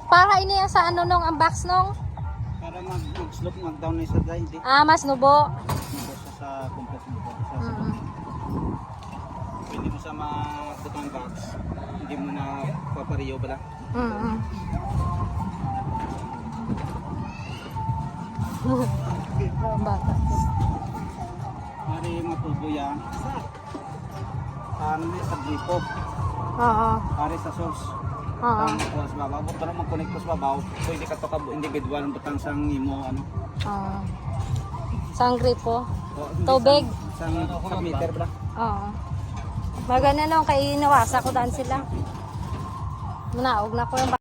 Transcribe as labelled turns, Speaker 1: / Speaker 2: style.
Speaker 1: Para ini sa ano nung ang box nung?
Speaker 2: Para mag-slope, mag-down na isa dahil hindi.
Speaker 1: Mas nubo.
Speaker 2: Nabasa sa compress mo ba? Sa hindi mo sa butang box, hindi mo na papariyo pala.
Speaker 1: Bata.
Speaker 2: Mari matubo yan. Ano na sa gripo.
Speaker 1: Oo.
Speaker 2: Mari sa source.
Speaker 1: Oo.
Speaker 2: Sa babaw. Para mag-connect ko sa babaw, pwede ka to individual ang butang sang imo ano.
Speaker 1: Oo. Sang gripo. Tubig.
Speaker 2: Sang meter pala.
Speaker 1: Oo. Maganda nung kay inawasa ko daan sila. Munaog na ko yung